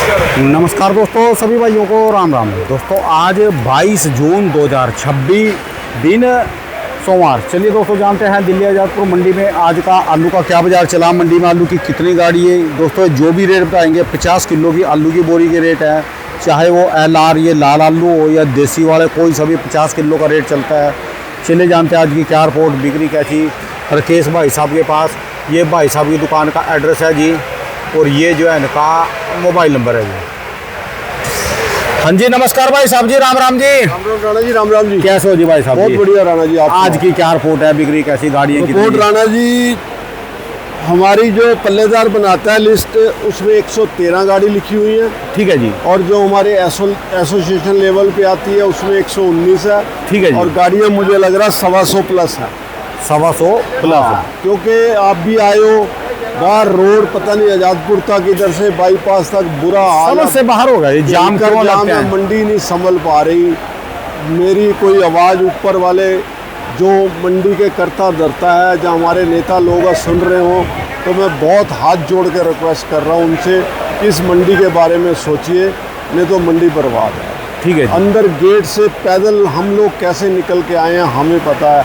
नमस्कार दोस्तों, सभी भाइयों को राम राम। दोस्तों आज 22 जून 2026 दिन सोमवार। चलिए दोस्तों जानते हैं दिल्ली आज़ादपुर मंडी में आज का आलू का क्या बाज़ार चला, मंडी में आलू की कितनी गाड़ी है। दोस्तों जो भी रेट बताएंगे 50 किलो की आलू की बोरी के रेट है, चाहे वो LR ये लाल आलू हो या देसी वाले, कोई सभी 50 किलो का रेट चलता है। चलिए जानते हैं आज की क्या रिपोर्ट, बिक्री कैसी। राकेश भाई साहब के पास, ये भाई साहब की दुकान का एड्रेस है जी, और ये जो है इनका मोबाइल नंबर है जी। हाँ जी नमस्कार भाई साहब जी, राम राम जी। राम राम राणा जी, राम राम जी। कैसे हो जी भाई साहब? बहुत बढ़िया राणा जी। आप आज की क्या रिपोर्ट है, बिक्री कैसी, गाड़ी रिपोर्ट राणा जी, हमारी जो पल्लेदार बनाता है लिस्ट, उसमें 113 गाड़ी लिखी हुई है। ठीक है जी। और जो हमारे एसोसिएशन लेवल पे आती है उसमें 119 है। ठीक है जी। और गाड़ियाँ मुझे लग रहा 125 प्लस है। 125 प्लस। क्योंकि आप भी आए हो, बाहर रोड पता नहीं आजादपुर तक, इधर से बाईपास तक बुरा हाल समझ से बाहर होगा ये जाम कर क्यों जाम लगते है, हैं? मंडी नहीं संभल पा रही। मेरी कोई आवाज़ ऊपर वाले जो मंडी के करता धरता है, जो हमारे नेता लोग सुन रहे हो, तो मैं बहुत हाथ जोड़ के रिक्वेस्ट कर रहा हूँ उनसे कि इस मंडी के बारे में सोचिए, नहीं तो मंडी बर्बाद है। ठीक है जी। अंदर गेट से पैदल हम लोग कैसे निकल के आए हैं हमें पता है,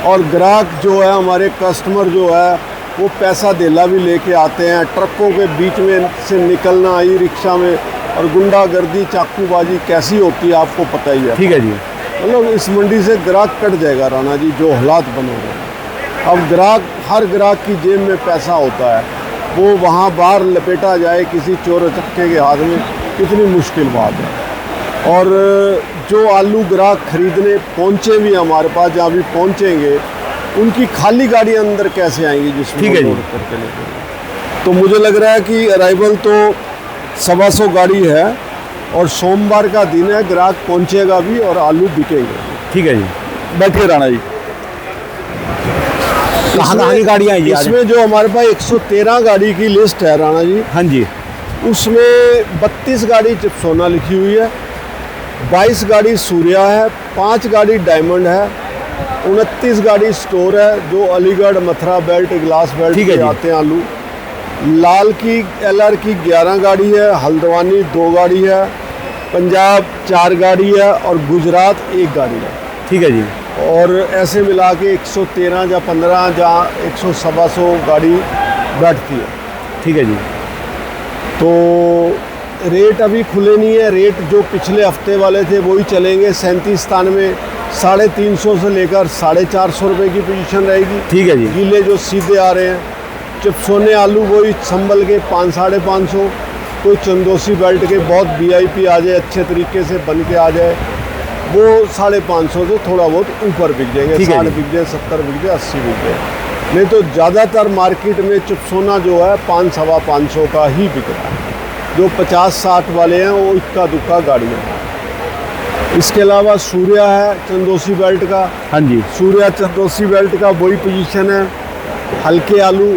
और ग्राहक जो है, हमारे कस्टमर जो है, वो पैसा देला भी लेके आते हैं। ट्रकों के बीच में से निकलना, ई रिक्शा में, और गुंडागर्दी चाकूबाजी कैसी होती है आपको पता ही है। ठीक है जी। मतलब इस मंडी से ग्राहक कट जाएगा राणा जी, जो हालात बने हुए हैं। अब ग्राहक, हर ग्राहक की जेब में पैसा होता है, वो वहाँ बाहर लपेटा जाए किसी चोर चक्के के हाथ में, कितनी मुश्किल बात है। और जो आलू ग्राहक खरीदने पहुँचे भी हमारे पास, जहाँ भी पहुँचेंगे, उनकी खाली गाड़ी अंदर कैसे आएंगी जिसमें ठीक है जी। लोड करके लेके। तो मुझे लग रहा है कि अराइवल तो 125 गाड़ी है, और सोमवार का दिन है, ग्राहक पहुंचेगा भी और आलू बिकेंगे। ठीक है जी। बैठिए राणा जी। कहाँ की गाड़ियाँ हैं आज? इसमें जो हमारे पास 113 गाड़ी की लिस्ट है राणा जी, हाँ जी। उसमें 32 गाड़ी चिप्सोना लिखी हुई है, 22 गाड़ी सूर्या है, 5 गाड़ी डायमंड है, 29 गाड़ी स्टोर है, जो Aligarh Mathura belt glass belt के आते हैं आलू। लाल की LR की 11 गाड़ी है, हल्द्वानी 2 गाड़ी है, पंजाब 4 गाड़ी है, और गुजरात 1 गाड़ी है। ठीक है जी। और ऐसे मिला के 113 या 15 या 125 गाड़ी बैठती है। ठीक है जी। तो रेट अभी खुले नहीं है, रेट जो पिछले हफ्ते वाले थे वही चलेंगे। 37-93 350 से लेकर 450 रुपये की पोजीशन रहेगी। ठीक है जी। गीले जो सीधे आ रहे हैं, चिप्सोने आलू वही संभल के 500-550, कोई चंदोसी बेल्ट के बहुत VIP आ जाए, अच्छे तरीके से बन के आ जाए, वो 550 से थोड़ा बहुत ऊपर बिक जाएंगे। 60 बिक जाए, 70 बिक जाए, 80 बिक जाए। नहीं तो ज़्यादातर मार्केट में चिप्सोना जो है 500-550 का ही बिक रहा है। जो 50-60 वाले हैं वो इक्का दुक्का गाड़ियाँ हैं। इसके अलावा सूर्या है चंदोसी बेल्ट का। हाँ जी। सूर्या चंदोसी बेल्ट का वही पोजीशन है। हल्के आलू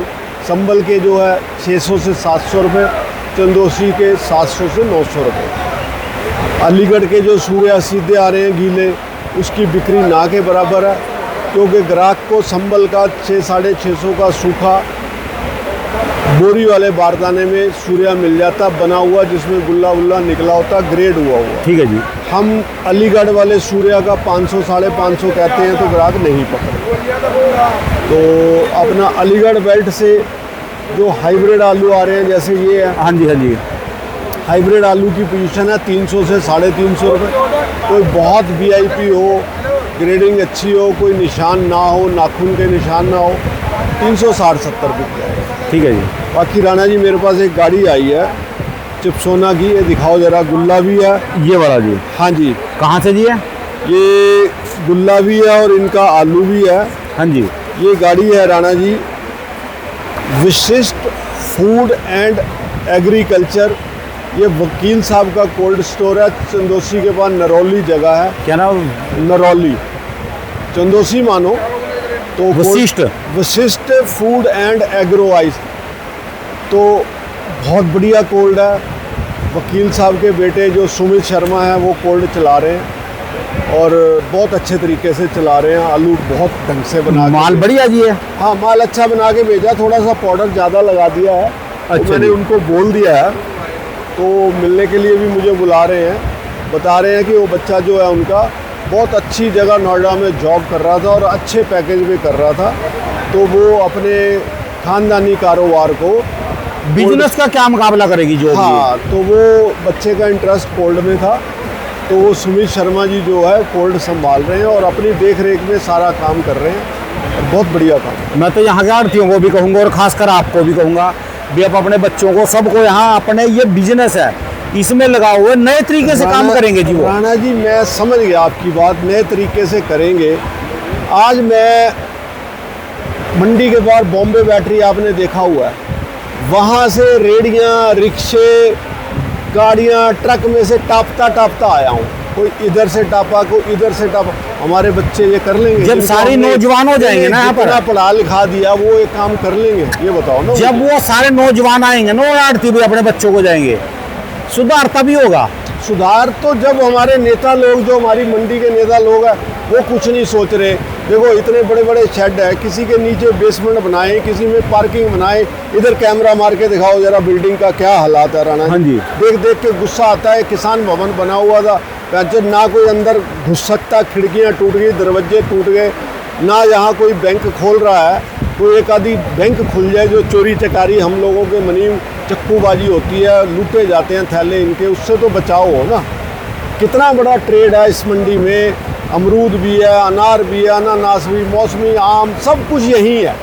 संभल के जो है 600 से 700 रुपये, चंदोसी के 700 से 900 रुपये। अलीगढ़ के जो सूर्या सीधे आ रहे हैं गीले, उसकी बिक्री ना के बराबर है, क्योंकि ग्राहक को संभल का 600-650 का सूखा बोरी वाले बारदाने में सूर्या मिल जाता, बना हुआ, जिसमें गुल्ला वुल्ला निकला होता, ग्रेड हुआ। ठीक है जी। हम अलीगढ़ वाले सूर्या का 500-550 कहते हैं, तो ग्राहक नहीं पकड़े। तो अपना अलीगढ़ बेल्ट से जो हाइब्रिड आलू आ रहे हैं, जैसे ये है, हाँ जी। हाँ जी। हाइब्रिड आलू की पोजीशन है 300 से 350 रुपये। कोई बहुत VIP हो, ग्रेडिंग अच्छी हो, कोई निशान ना हो, नाखून के निशान ना हो, 360-70 बिक जाएगा। ठीक है जी। बाकी राणा जी मेरे पास एक गाड़ी आई है चिप्सोना की, ये दिखाओ जरा। गुल्ला भी है, ये वाला जी। हाँ जी। कहाँ से जी है? ये गुल्ला भी है और इनका आलू भी है। हाँ जी। ये गाड़ी है राणा जी, विशिष्ट फूड एंड एग्रीकल्चर। ये वकील साहब का कोल्ड स्टोर है, चंदोसी के पास नरौली जगह है। क्या नाम? नरौली, चंदोसी मानो तो। Vashishtha food and agro ice, तो बहुत बढ़िया कोल्ड है। वकील साहब के बेटे जो सुमित शर्मा हैं, वो कोल्ड चला रहे हैं, और बहुत अच्छे तरीके से चला रहे हैं। आलू बहुत ढंग से बना, माल बढ़िया जी है। हाँ, माल अच्छा बना के भेजा, थोड़ा सा पाउडर ज़्यादा लगा दिया है। अच्छा, तो मैंने उनको बोल दिया है तो मिलने के लिए भी मुझे बुला रहे हैं, बता रहे हैं कि वो बच्चा जो है उनका बहुत अच्छी जगह नोएडा में जॉब कर रहा था और अच्छे पैकेज में कर रहा था, तो वो अपने ख़ानदानी कारोबार को बिजनेस का क्या मुकाबला करेगी जो भी है? हाँ, तो वो बच्चे का इंटरेस्ट कोल्ड में था, तो वो सुमित शर्मा जी जो है कोल्ड संभाल रहे हैं और अपनी देख रेख में सारा काम कर रहे हैं और बहुत बढ़िया काम। मैं तो यहाँ के आढ़तियों को भी कहूँगा और खासकर आपको भी कहूँगा भी आप अपने बच्चों को सबको यहाँ अपने ये बिजनेस है इसमें लगाओ हुए नए तरीके से काम करेंगे जी वो। राणा जी मैं समझ गया आपकी बात, नए तरीके से करेंगे। आज मैं मंडी के बाहर बॉम्बे बैटरी आपने देखा हुआ है, वहाँ से रेडियाँ, रिक्शे, गाड़ियाँ, ट्रक में से टापता आया हूँ। कोई इधर से टापा, कोई इधर से टापा। हमारे बच्चे ये कर लेंगे जब सारे नौजवान हो जाएंगे ना यहाँ पर, जितना पढ़ा लिखा दिया वो एक काम कर लेंगे, ये बताओ ना। जब वो सारे नौजवान आएंगे ना, वो आढ़ती भी अपने बच्चों को जाएंगे, सुधारता भी होगा। सुधार तो जब हमारे नेता लोग, जो हमारी मंडी के नेता लोग हैं, वो कुछ नहीं सोच रहे। देखो इतने बड़े बड़े शेड है, किसी के नीचे बेसमेंट बनाए, किसी में पार्किंग बनाए। इधर कैमरा मार के दिखाओ जरा बिल्डिंग का क्या हालात है राणा। हाँ जी। देख देख के गुस्सा आता है। किसान भवन बना हुआ था, वैसे ना कोई अंदर घुस सकता, खिड़कियाँ टूट गई, दरवाजे टूट गए, ना यहाँ कोई बैंक खोल रहा है। कोई एक आधी बैंक खुल जाए जो चोरी चकारी हम लोगों के मनी चक्कूबाजी होती है, लूटे जाते हैं थैले इनके, उससे तो बचाओ हो ना। कितना बड़ा ट्रेड है इस मंडी में, अमरूद भी है, अनार भी है, अनानास भी, मौसमी आम, सब कुछ यही है।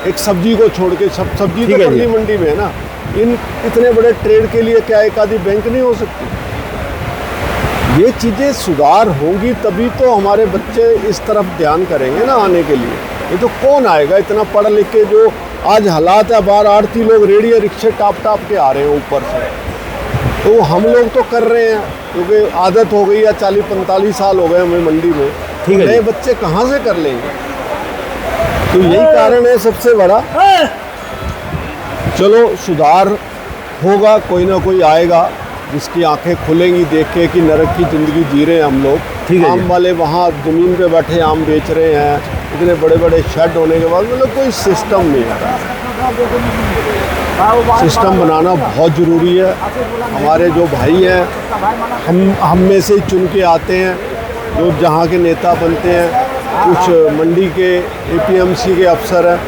एक सब्जी को छोड़ के सब सब्जी तो पगली मंडी में है ना। इन इतने बड़े ट्रेड के लिए क्या एक आधी बैंक नहीं हो सकती? ये चीज़ें सुधार होंगी तभी तो हमारे बच्चे इस तरफ ध्यान करेंगे ना आने के लिए। ये तो कौन आएगा इतना पढ़ लिख के? जो आज हालात है, बाहर आढ़ती लोग रेडियो रिक्शे टाप के आ रहे हैं ऊपर से, तो हम लोग तो कर रहे हैं क्योंकि आदत हो गई है। 40-45 साल हो गए हमें मंडी में, ठीक है। नए बच्चे कहाँ से कर लेंगे? तो यही कारण है सबसे बड़ा। चलो सुधार होगा, कोई ना कोई आएगा जिसकी आंखें खुलेंगी देख के कि नरक की ज़िंदगी जी रहे हैं हम लोग। ठीक है। आम वाले वहाँ ज़मीन पे बैठे आम बेच रहे हैं, इतने बड़े बड़े शेड होने के बाद मतलब कोई सिस्टम नहीं है। सिस्टम बनाना बहुत ज़रूरी है। हमारे जो भाई हैं, हम में से ही चुन के आते हैं जो जहाँ के नेता बनते हैं, कुछ मंडी के APMC के अफसर हैं,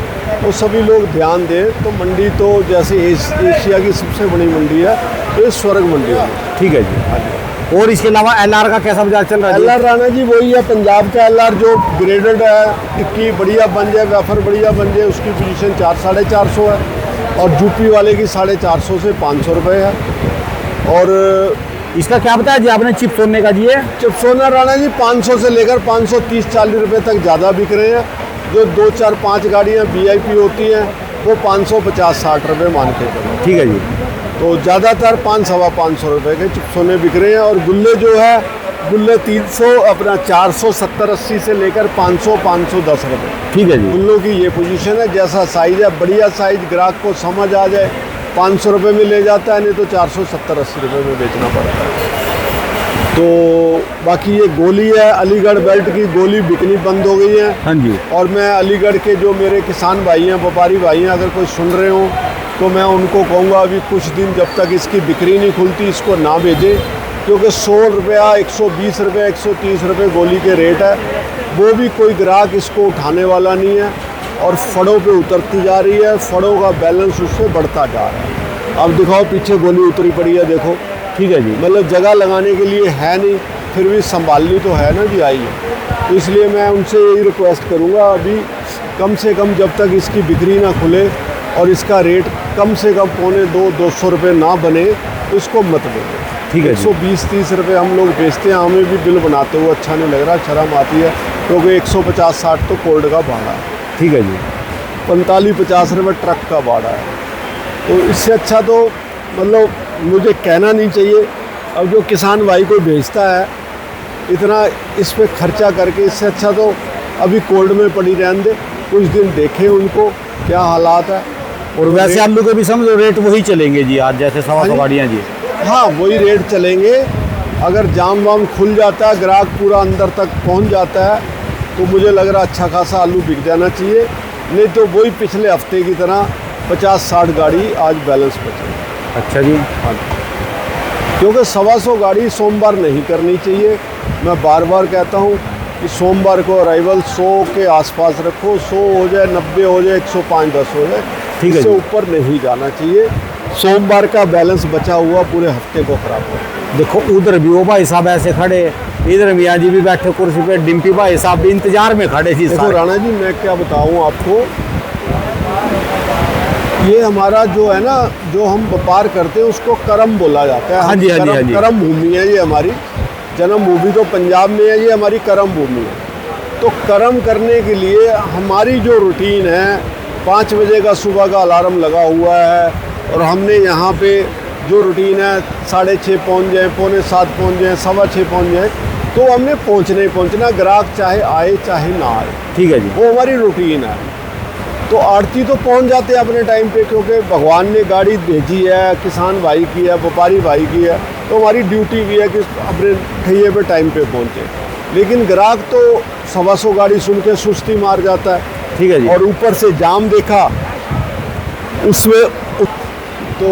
वो सभी लोग ध्यान दें तो मंडी तो जैसे एशिया की सबसे बड़ी मंडी है, तो ये स्वर्ग मंडी है। ठीक है जी। और इसके अलावा LR का कैसा बाजार चल रहा है? LR राणा जी वही है, पंजाब का LR जो ग्रेडेड है, टिक्की बढ़िया बन जाए, वेफर बढ़िया बन जाए, उसकी पोजीशन 400-450 है और यूपी वाले की 450 से 500 रुपये है। और इसका क्या बताया जी आपने चिप सोने का जी? है चिप सोना राणा जी 500 से लेकर 530-40 रुपये तक ज़्यादा बिक रहे हैं। जो 2, 4, 5 गाड़ियाँ VIP होती हैं वो 550-60 रुपये मान के चलो। ठीक है जी। तो ज़्यादातर 500-550 रुपये के चिप सोने बिक रहे हैं। और गुल्ले जो है, गुल्ले 300 अपना 470-80 से लेकर 500-510 रुपये। ठीक है जी। गुल्लों की ये पोजीशन है। जैसा साइज़ है, बढ़िया साइज़ ग्राहक को समझ आ जाए 500 रुपये में ले जाता है, नहीं तो 470-80 रुपये में बेचना पड़ता है। तो बाकी ये गोली है, अलीगढ़ बेल्ट की गोली बिकनी बंद हो गई है। हाँ जी। और मैं अलीगढ़ के जो मेरे किसान भाई हैं, व्यापारी भाई हैं, अगर कोई सुन रहे हो तो मैं उनको कहूँगा अभी कुछ दिन जब तक इसकी बिक्री नहीं खुलती इसको ना भेजें, क्योंकि 100 रुपया, 120 रुपये, 130 रुपये गोली के रेट है। वो भी कोई ग्राहक इसको उठाने वाला नहीं है और फड़ों पे उतरती जा रही है, फड़ों का बैलेंस उससे बढ़ता जा रहा है। अब दिखाओ पीछे गोली उतरी पड़ी है, देखो। ठीक है जी। मतलब जगह लगाने के लिए है नहीं, फिर भी संभालनी तो है ना जी, आई है। तो इसलिए मैं उनसे यही रिक्वेस्ट करूँगा अभी कम से कम जब तक इसकी बिक्री ना खुले और इसका रेट कम से कम 150-200 रुपये ना बने तो इसको मत दें। ठीक है। 120-30 रुपये हम लोग बेचते हैं, हमें भी बिल बनाते हुए अच्छा नहीं लग रहा, शर्म आती है, क्योंकि 150-60 तो कोल्ड का भाड़ा है। ठीक है जी। 45-50 रुपये ट्रक का भाड़ा है। तो इससे अच्छा तो मतलब मुझे कहना नहीं चाहिए। अब जो किसान भाई को बेचता है इतना इस पे खर्चा करके, इससे अच्छा तो अभी कोल्ड में पड़ी रहने दे, कुछ दिन देखें उनको क्या हालात है। और वैसे आलू के भी समझो रेट वही चलेंगे जी आज जैसे 125 गाड़ियाँ जी? हाँ वही रेट चलेंगे। अगर जाम वाम खुल जाता है, ग्राहक पूरा अंदर तक पहुंच जाता है, तो मुझे लग रहा अच्छा खासा आलू बिक जाना चाहिए। नहीं तो वही पिछले हफ्ते की तरह 50-60 गाड़ी आज बैलेंस बचे। अच्छा जी। हाँ। क्योंकि 125 गाड़ी सोमवार नहीं करनी चाहिए। मैं बार बार कहता हूँ कि सोमवार को अराइवल 100 के आसपास रखो, 100 हो जाए, 90 हो जाए, 105-10 हो जाए, ठीक है इससे जी। ऊपर नहीं जाना चाहिए। सोमवार का बैलेंस बचा हुआ पूरे हफ्ते को खराब हो। देखो उधर भी वो भाई साहब ऐसे खड़े, इधर मियाँ जी भी बैठे कुर्सी पे, डिम्पी भाई साहब भी इंतजार में खड़े जी देखो सारे। राणा जी, मैं क्या बताऊँ आपको, ये हमारा जो है ना, जो हम व्यापार करते हैं उसको कर्म बोला जाता है। हाँ जी, हाँ जी, हाँ जी। कर्म भूमि है ये हमारी। जन्मभूमि तो पंजाब में है, ये हमारी कर्म भूमि है। तो कर्म करने के लिए हमारी जो रूटीन है, 5 बजे का सुबह का अलार्म लगा हुआ है, और हमने यहाँ पे जो रूटीन है 6:30 पहुँच जाए, 6:45 पहुँच जाए, 6:15 पहुँच जाए, तो हमने पहुँचना ही पहुँचना, ग्राहक चाहे आए चाहे ना आए, ठीक है जी। वो हमारी रूटीन है। तो आड़ती तो पहुंच जाते हैं अपने टाइम पे, क्योंकि भगवान ने गाड़ी भेजी है, किसान भाई की है, व्यापारी भाई की है, तो हमारी ड्यूटी भी है कि अपने ठैये पे टाइम पे पहुंचे। लेकिन ग्राहक तो 125 गाड़ी सुन के सुस्ती मार जाता है, ठीक है जी। और ऊपर से जाम देखा उसमें, तो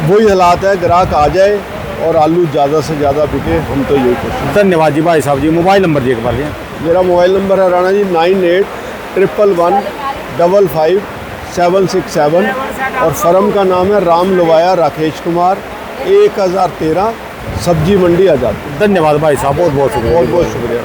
वही हालात है, ग्राहक आ जाए और आलू ज़्यादा से ज़्यादा बिके, हम तो यही कोशिश। धन्यवाद जी भाई साहब जी। मोबाइल नंबर जी एक बार जी। मेरा मोबाइल नंबर है राणा जी 9811155767, और फर्म का नाम है राम लोवाया राकेश कुमार, 1013 सब्जी मंडी आजाद। धन्यवाद भाई साहब, बहुत बहुत शुक्रिया। बहुत बहुत शुक्रिया।